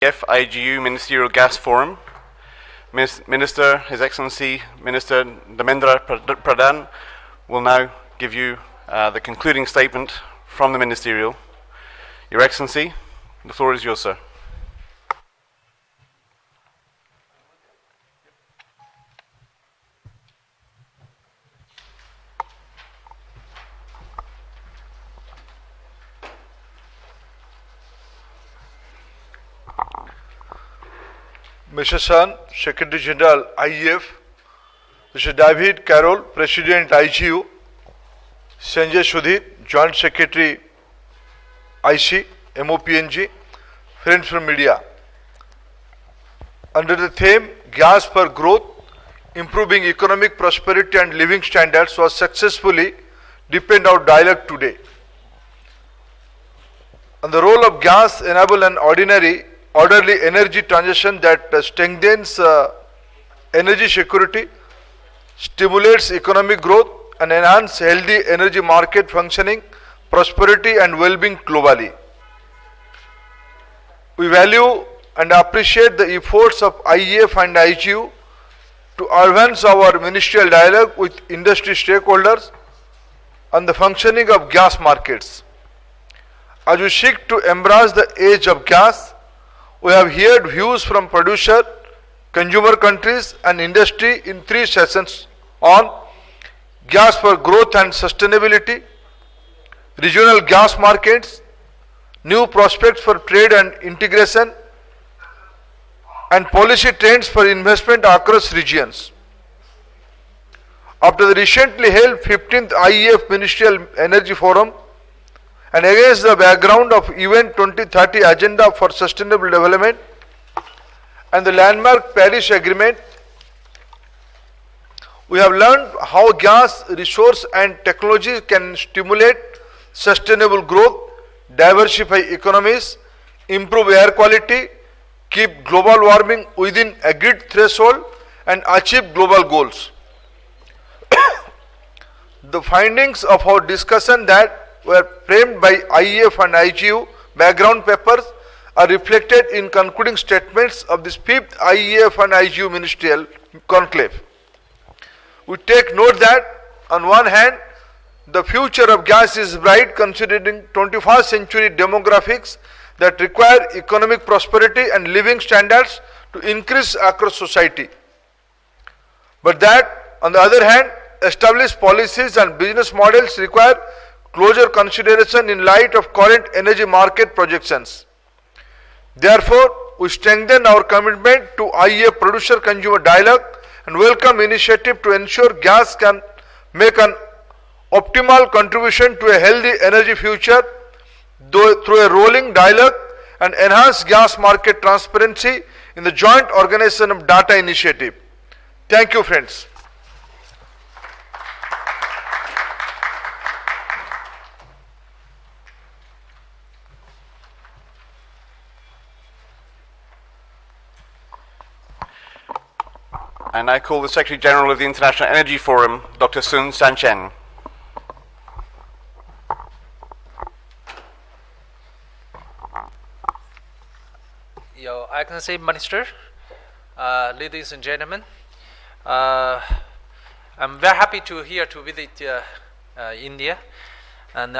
IEF-IGU Ministerial Gas Forum. Minister, His Excellency Minister Dharmendra Pradhan will now give you the concluding statement from the Ministerial. Your Excellency, the floor is yours, sir. Mr. San, Secretary General IEF, Mr. David Carroll, President IGU, Sanjay Sudhir, Joint Secretary IC, MOPNG, friends from media. Under the theme Gas for Growth, Improving Economic Prosperity and Living Standards was successfully deepened our dialogue today. And the role of gas enable an orderly energy transition that strengthens energy security, stimulates economic growth, and enhances healthy energy market functioning, prosperity, and well-being globally. We value and appreciate the efforts of IEF and IGU to advance our ministerial dialogue with industry stakeholders on the functioning of gas markets. As we seek to embrace the age of gas, we have heard views from producer, consumer countries and industry in 3 sessions on gas for growth and sustainability, regional gas markets, new prospects for trade and integration, and policy trends for investment across regions. After the recently held 15th IEF Ministerial Energy Forum, and against the background of Event 2030 Agenda for Sustainable Development and the landmark Paris Agreement, we have learned how gas resource and technology can stimulate sustainable growth, diversify economies, improve air quality, keep global warming within agreed threshold, and achieve global goals. The findings of our discussion that were framed by IEF and IGU background papers are reflected in concluding statements of this 5th IEF and IGU Ministerial Conclave. We take note that, on one hand, the future of gas is bright considering 21st century demographics that require economic prosperity and living standards to increase across society. But that, on the other hand, established policies and business models require closer consideration in light of current energy market projections. Therefore, we strengthen our commitment to IEF producer-consumer dialogue and welcome initiative to ensure gas can make an optimal contribution to a healthy energy future through a rolling dialogue and enhanced gas market transparency in the joint organization of data initiative. Thank you, friends. And I call the Secretary General of the International Energy Forum, Dr. Sun Sanchen. Your Excellency Minister, ladies and gentlemen, I'm very happy to visit India, and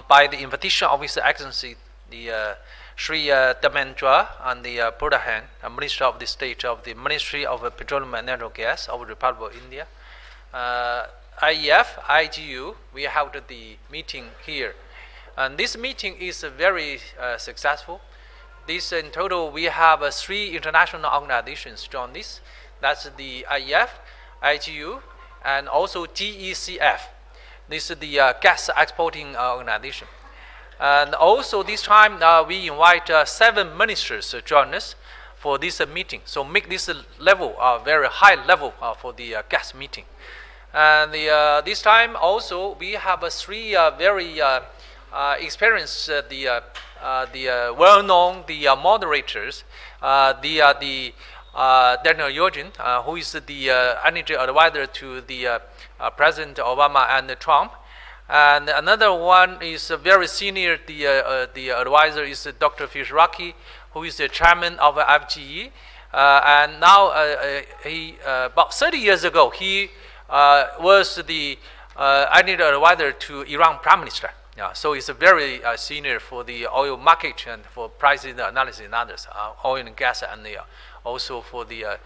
by the invitation of His Excellency, the Sri Dharmendra and the Pradhan, Minister of the State of the Ministry of Petroleum and Natural Gas of the Republic of India, IEF, IGU, we held the meeting here. And this meeting is very successful. This in total, we have 3 international organizations join this. That's the IEF, IGU, and also GECF. This is the gas exporting organization. And also this time we invite 7 ministers to join us for this meeting. So make this level very high level for the gas meeting. And this time also we have 3 very experienced well-known moderators. Daniel Yojin, who is the energy advisor to the President Obama and Trump. And another one is very senior. The advisor is Dr. Fishraki, who is the chairman of IEF-IGU. And now he about 30 years ago he was the advisor to Iran Prime Minister. Yeah, so he's a very senior for the oil market and for pricing analysis and others, oil and gas, and also for the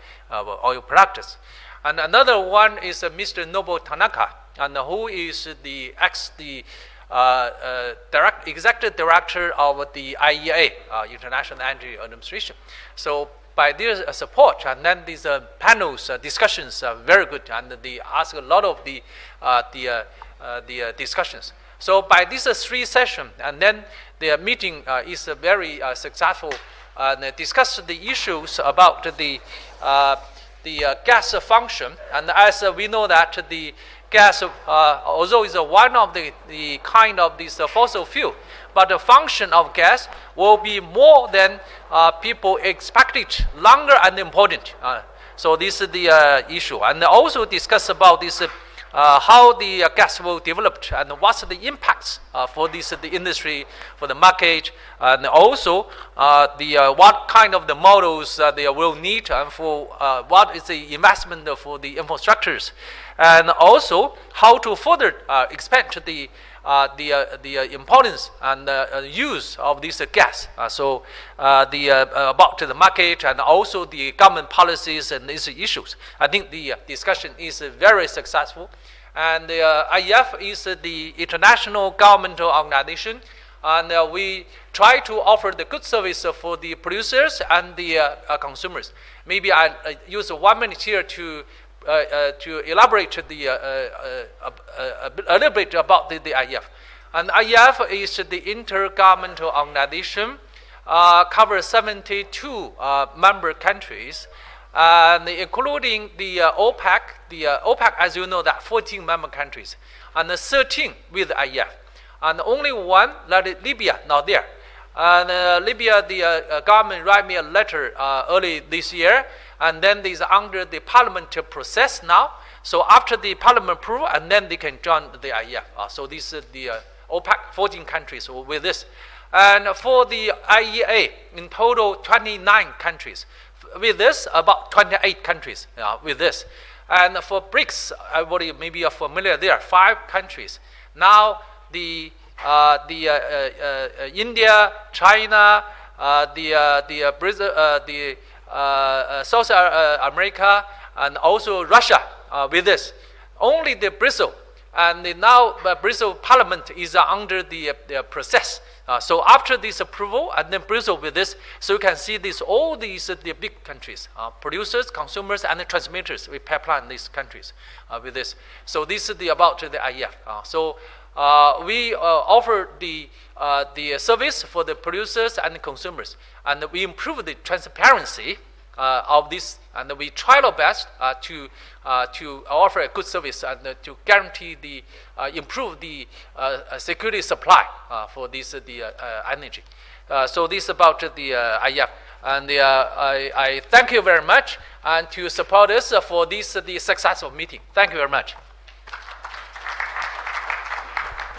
oil products. And another one is Mr. Nobuo Tanaka, and who is the executive director of the IEA, International Energy Administration. So by their support, and then these panels discussions are very good, and they ask a lot of the discussions. So by these three sessions, and then the meeting is very successful, and discuss the issues about the gas function. And as we know that the gas, although is one of the kind of this fossil fuel, but the function of gas will be more than people expected, longer and important. So this is the issue. And also discuss about this how the gas will develop and what's the impacts for this the industry, for the market, and also what kind of the models they will need, and for what is the investment for the infrastructures, and also how to further expand the importance and use of this gas. So about the market and also the government policies and these issues. I think the discussion is very successful. And the IEF is the international governmental organization, and we try to offer the good service for the producers and the consumers. Maybe I use 1 minute here to elaborate a little bit about the IEF. And IEF is the intergovernmental organization, covers 72 member countries, and including the OPEC. The OPEC, as you know, that 14 member countries, and 13 with IEF, and only one, Libya, not there. And Libya, the government write me a letter early this year, and then it's under the parliamentary process now. So after the parliament approval, and then they can join the IEF. So this is the OPEC 14 countries with this. And for the IEA, in total 29 countries. With this, about 28 countries with this. And for BRICS, everybody maybe are familiar, there are 5 countries. Now the India, China, the Brazil, South America, and also Russia with this. Only the Brazil, and now Brazil Parliament is under the process. So after this approval, and then Brazil with this, so you can see this all these the big countries, producers, consumers, and the transmitters. We pipeline these countries with this. So this is about the IEF. So we offer the service for the producers and the consumers, and we improve the transparency of this, and we try our best to offer a good service and to guarantee the improve the security supply for this energy. So this is about the IEF, and I thank you very much and to support us for this the successful meeting. Thank you very much.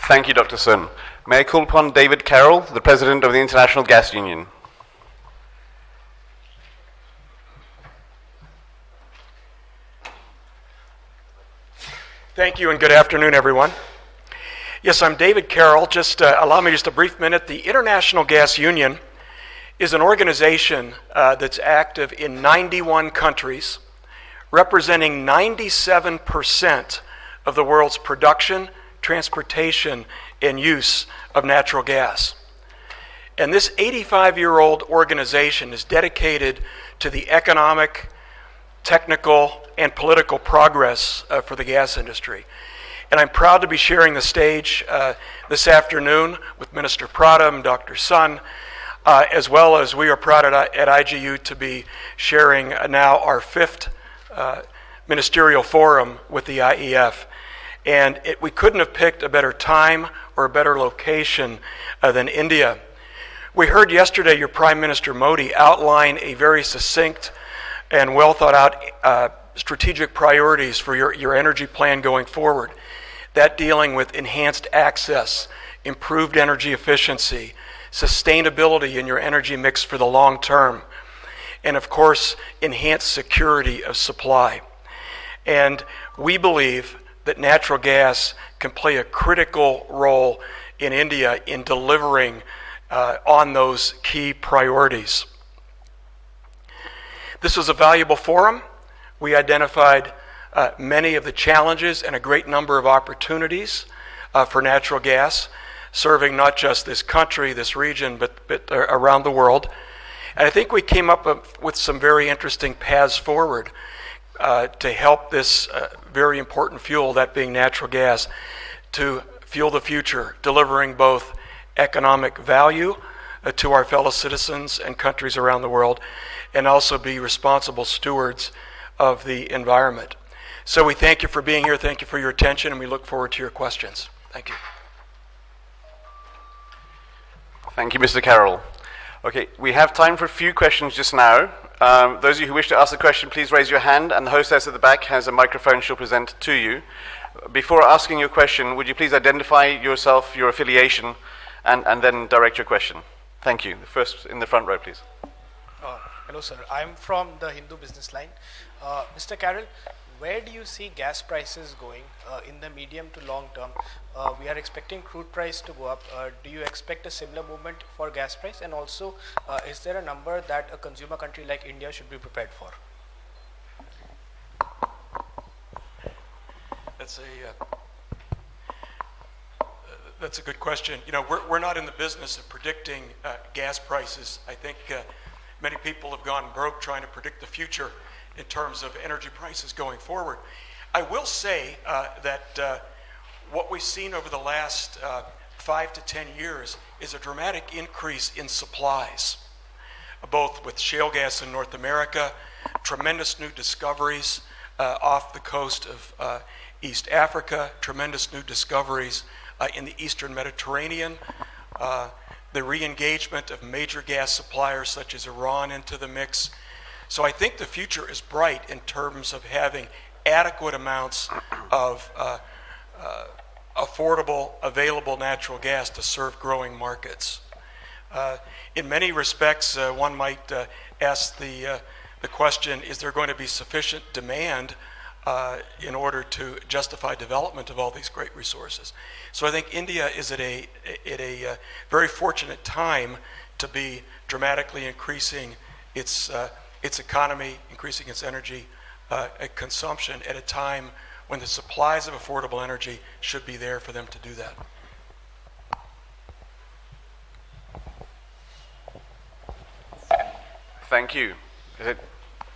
Thank you, Dr. Sun. May I call upon David Carroll, the President of the International Gas Union. Thank you and good afternoon, everyone. Yes, I'm David Carroll. Just allow me just a brief minute. The International Gas Union is an organization that's active in 91 countries, representing 97% of the world's production, transportation, and use of natural gas. And this 85-year-old organization is dedicated to the economic, technical, and political progress for the gas industry. And I'm proud to be sharing the stage this afternoon with Minister Pradhan and Dr. Sun, as well as we are proud at IGU to be sharing now our 5th ministerial forum with the IEF. And we couldn't have picked a better time or a better location than India. We heard yesterday your Prime Minister Modi outline a very succinct and well thought out strategic priorities for your energy plan going forward. that dealing with enhanced access, improved energy efficiency, sustainability in your energy mix for the long term, and of course, enhanced security of supply. And we believe that natural gas can play a critical role in India in delivering on those key priorities. This was a valuable forum. We identified many of the challenges and a great number of opportunities for natural gas, serving not just this country, this region, but around the world. And I think we came up with some very interesting paths forward to help this very important fuel, that being natural gas, to fuel the future, delivering both economic value to our fellow citizens and countries around the world, and also be responsible stewards of the environment. So we thank you for being here, thank you for your attention, and we look forward to your questions. Thank you. Thank you, Mr. Carroll. Okay, we have time for a few questions just now. Those of you who wish to ask a question, please raise your hand, and the hostess at the back has a microphone she'll present to you. Before asking your question, would you please identify yourself, your affiliation, and then direct your question? Thank you. The first in the front row, please. Hello, sir. I'm from the Hindu Business Line. Mr. Carroll, where do you see gas prices going in the medium to long term? We are expecting crude price to go up. Do you expect a similar movement for gas price? And also, is there a number that a consumer country like India should be prepared for? That's a good question. You know, we're not in the business of predicting gas prices. I think many people have gone broke trying to predict the future in terms of energy prices going forward. I will say that what we've seen over the last 5 to 10 years is a dramatic increase in supplies, both with shale gas in North America, tremendous new discoveries off the coast of East Africa, tremendous new discoveries in the Eastern Mediterranean, the re-engagement of major gas suppliers such as Iran into the mix. So I think the future is bright in terms of having adequate amounts of affordable, available natural gas to serve growing markets. In many respects, one might ask the question, is there going to be sufficient demand in order to justify development of all these great resources? So I think India is at a very fortunate time to be dramatically increasing its economy, increasing its energy consumption at a time when the supplies of affordable energy should be there for them to do that. Thank you. Is it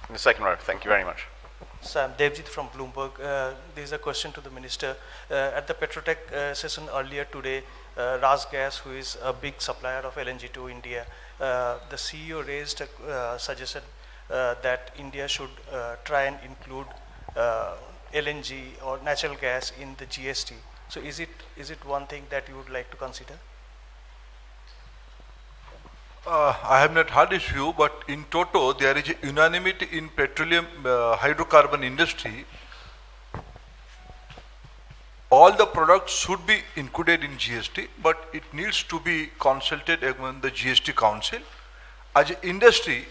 in the second row? Thank you very much. So I'm Devjit from Bloomberg. There is a question to the minister. At the Petrotech session earlier today, RasGas, who is a big supplier of LNG to India, the CEO raised a suggestion that India should try and include LNG or natural gas in the GST. So is it one thing that you would like to consider? I have not heard this view, but in toto there is a unanimity in petroleum hydrocarbon industry. All the products should be included in GST, but it needs to be consulted among the GST Council. As an industry,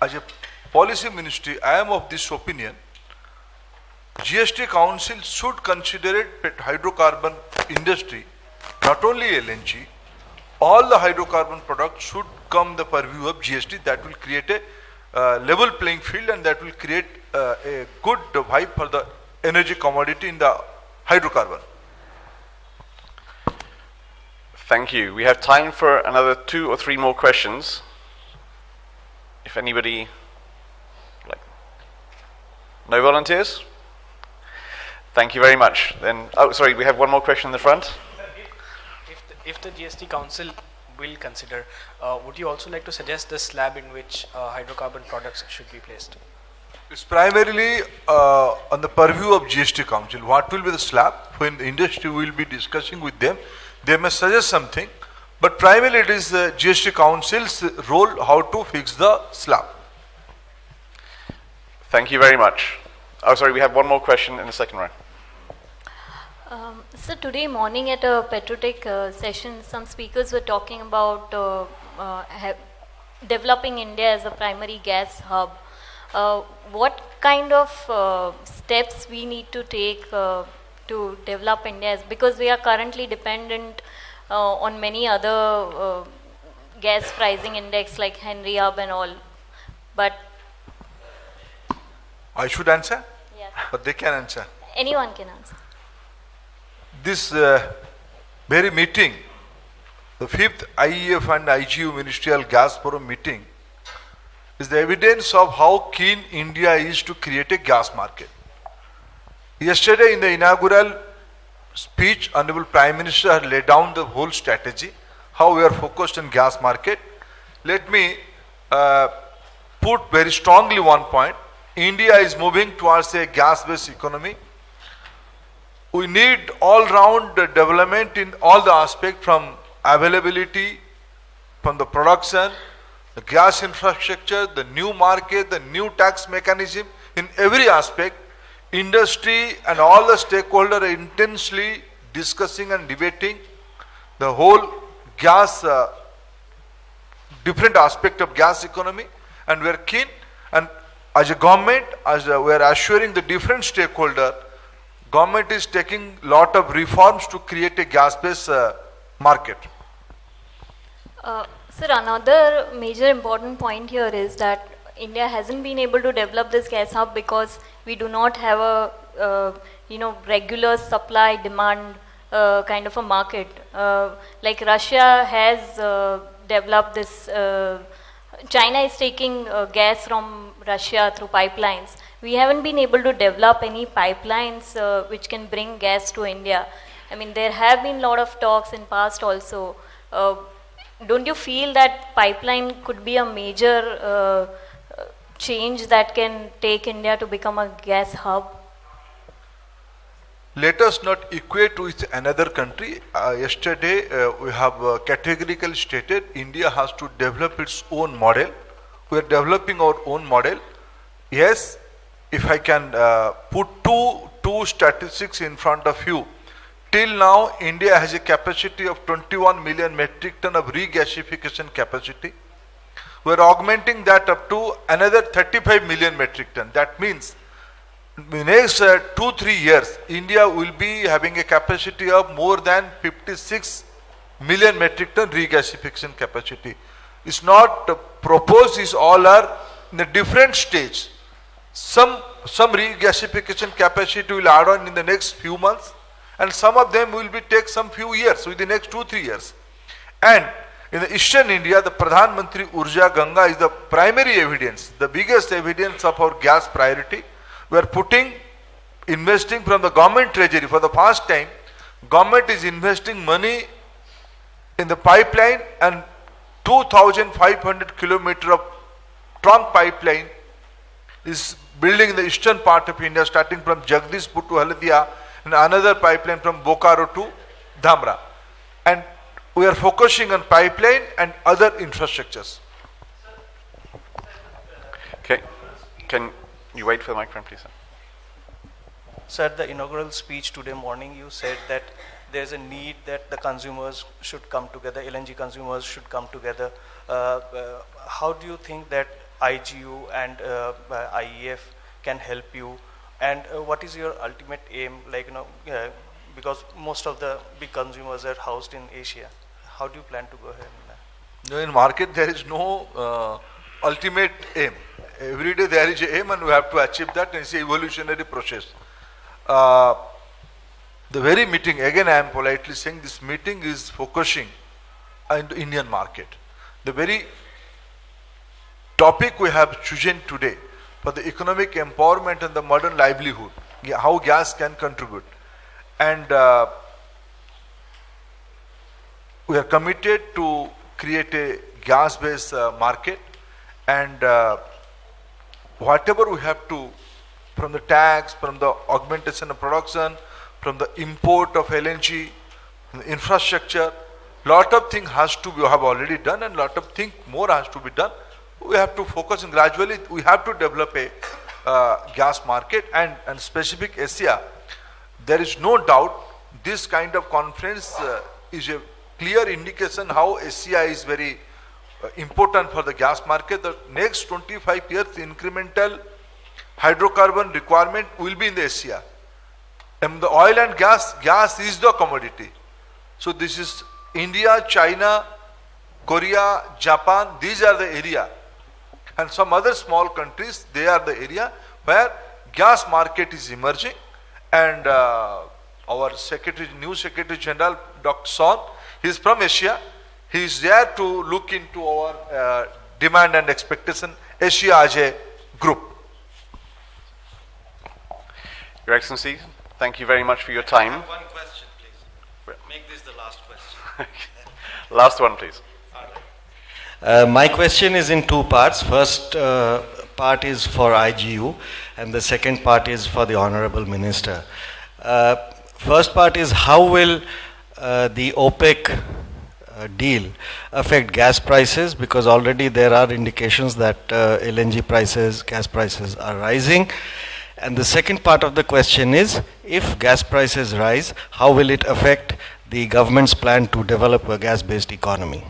as a policy ministry, I am of this opinion. GST Council should consider it hydrocarbon industry, not only LNG. All the hydrocarbon products should come the purview of GST. That will create a level playing field, and that will create a good vibe for the energy commodity in the hydrocarbon. Thank you. We have time for another 2 or 3 more questions. If anybody, no volunteers? Thank you very much. Then, oh, sorry, we have one more question in the front. If the GST Council will consider, would you also like to suggest the slab in which hydrocarbon products should be placed? It's primarily on the purview of GST Council. What will be the slab? When the industry will be discussing with them, they may suggest something, but primarily it is the GST Council's role how to fix the slab. Thank you very much. Oh, sorry, we have one more question in the second row. So today morning at a Petrotech session, some speakers were talking about developing India as a primary gas hub. What kind of steps we need to take to develop India? Because we are currently dependent on many other gas pricing index like Henry Hub and all. But I should answer? yes, But they can answer. anyone can answer. This very meeting, the 5th IEF and IGU Ministerial Gas Forum meeting, is the evidence of how keen India is to create a gas market. Yesterday in the inaugural speech, Honorable Prime Minister had laid down the whole strategy, how we are focused on gas market. Let me put very strongly one point. India is moving towards a gas-based economy. We need all-round development in all the aspects, from availability, from the production, the gas infrastructure, the new market, the new tax mechanism. In every aspect, industry and all the stakeholders are intensely discussing and debating the whole gas, different aspect of gas economy, and we are keen. And as a government, we are assuring the different stakeholders, government is taking lot of reforms to create a gas-based market. Sir, another major important point here is that India hasn't been able to develop this gas hub because we do not have a regular supply demand kind of a market. Like Russia has developed this. China is taking gas from Russia through pipelines. We haven't been able to develop any pipelines which can bring gas to India. I mean, there have been a lot of talks in past also. Don't you feel that pipeline could be a major change that can take India to become a gas hub? Let us not equate with another country. Yesterday we have categorically stated India has to develop its own model. We are developing our own model. Yes, if I can put two statistics in front of you. Till now, India has a capacity of 21 million metric ton of regasification capacity. We are augmenting that up to another 35 million metric ton. That means in the next 2-3 years, India will be having a capacity of more than 56 million metric ton regasification capacity. It's not proposed, it's all are in a different stage. Some regasification capacity will add on in the next few months, and some of them will be take some few years, within the next 2-3 years. And in the Eastern India, the Pradhan Mantri Urja Ganga is the primary evidence, the biggest evidence of our gas priority. We are investing from the government treasury. For the first time, government is investing money in the pipeline, and 2,500 kilometers of trunk pipeline is building in the eastern part of India, starting from Jagdishpur to Haldia, and another pipeline from Bokaro to Dhamra. And we are focusing on pipeline and other infrastructures. Okay. Can you wait for the microphone, please, sir? So at the inaugural speech today morning, you said that there's a need that the consumers should come together, LNG consumers should come together. How do you think that IGU and IEF can help you? And what is your ultimate aim? Because most of the big consumers are housed in Asia. How do you plan to go ahead in that? No, in market there is no ultimate aim. Every day there is an aim, and we have to achieve that, and it's an evolutionary process. The very meeting, again I am politely saying, this meeting is focusing on the Indian market. The very topic we have chosen today for the economic empowerment and the modern livelihood, how gas can contribute. And we are committed to create a gas-based market, and whatever we have to, from the tax, from the augmentation of production, from the import of LNG, infrastructure, lot of things has to be, have already done, and lot of things more has to be done. We have to focus, and gradually we have to develop a gas market, and specific Asia. There is no doubt this kind of conference is a clear indication how Asia is very important for the gas market. The next 25 years, incremental hydrocarbon requirement will be in the Asia. And the oil and gas is the commodity. So this is India, China, Korea, Japan, these are the area. And some other small countries, they are the area where gas market is emerging. And our new Secretary General, Dr. Son, he is from Asia. He is there to look into our demand and expectation, Asia as a group. Your Excellency, thank you very much for your time. I have one question, please. Make this the last question. Last one, please. My question is in two parts. First part is for IGU and the second part is for the Honorable Minister. First part is how will the OPEC deal affect gas prices, because already there are indications that LNG prices, gas prices are rising. And the second part of the question is, if gas prices rise, how will it affect the government's plan to develop a gas-based economy?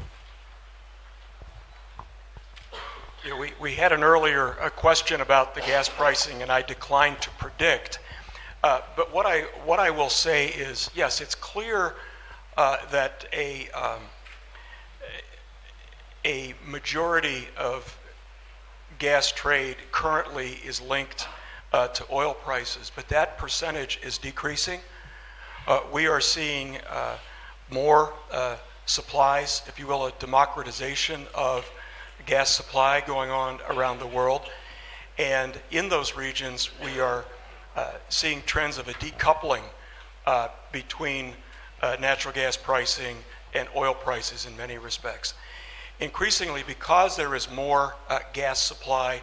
Yeah, we had an earlier question about the gas pricing, and I declined to predict. But what I will say is, yes, it's clear that a majority of gas trade currently is linked to oil prices, but that percentage is decreasing. We are seeing more supplies, if you will, a democratization of gas supply going on around the world. And in those regions, we are seeing trends of a decoupling between natural gas pricing and oil prices in many respects. Increasingly, because there is more gas supply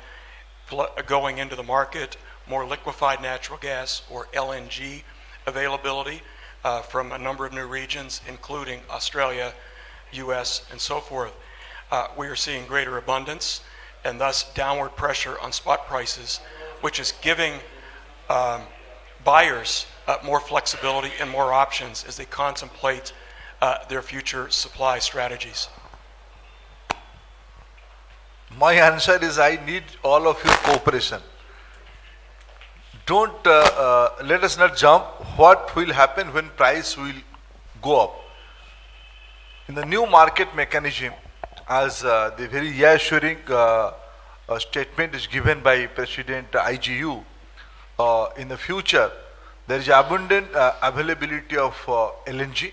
going into the market, more liquefied natural gas or LNG availability from a number of new regions, including Australia, US, and so forth, we are seeing greater abundance and thus downward pressure on spot prices, which is giving buyers more flexibility and more options as they contemplate their future supply strategies. My answer is I need all of your cooperation. Don't let us not jump. What will happen when price will go up? In the new market mechanism, as the very reassuring statement is given by President IGU, in the future there is abundant availability of LNG.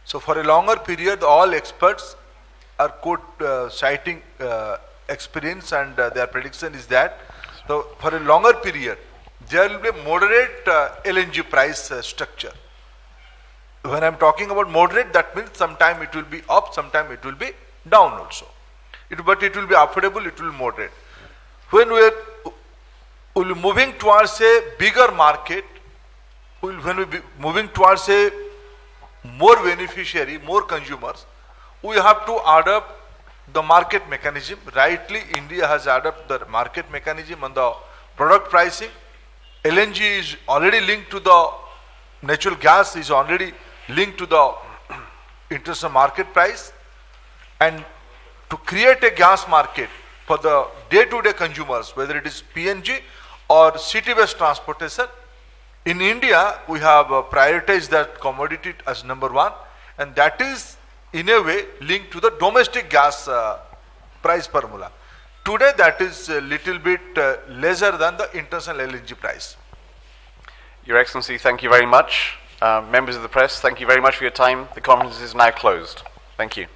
So for a longer period, all experts are citing experience, and their prediction is that so for a longer period there will be a moderate LNG price structure. When I am talking about moderate, that means sometime it will be up, sometime it will be down also. But it will be affordable, it will be moderate. When we are moving towards a bigger market, when we be moving towards a more beneficiary, more consumers, we have to adopt the market mechanism. Rightly, India has adopted the market mechanism on the product pricing. LNG is already linked to the natural gas, is already linked to the international market price. And to create a gas market for the day-to-day consumers, whether it is PNG or city-based transportation, in India we have prioritized that commodity as number one, and that is in a way linked to the domestic gas price formula. Today that is a little bit lesser than the international LNG price. Your Excellency, thank you very much. Members of the press, thank you very much for your time. The conference is now closed. Thank you.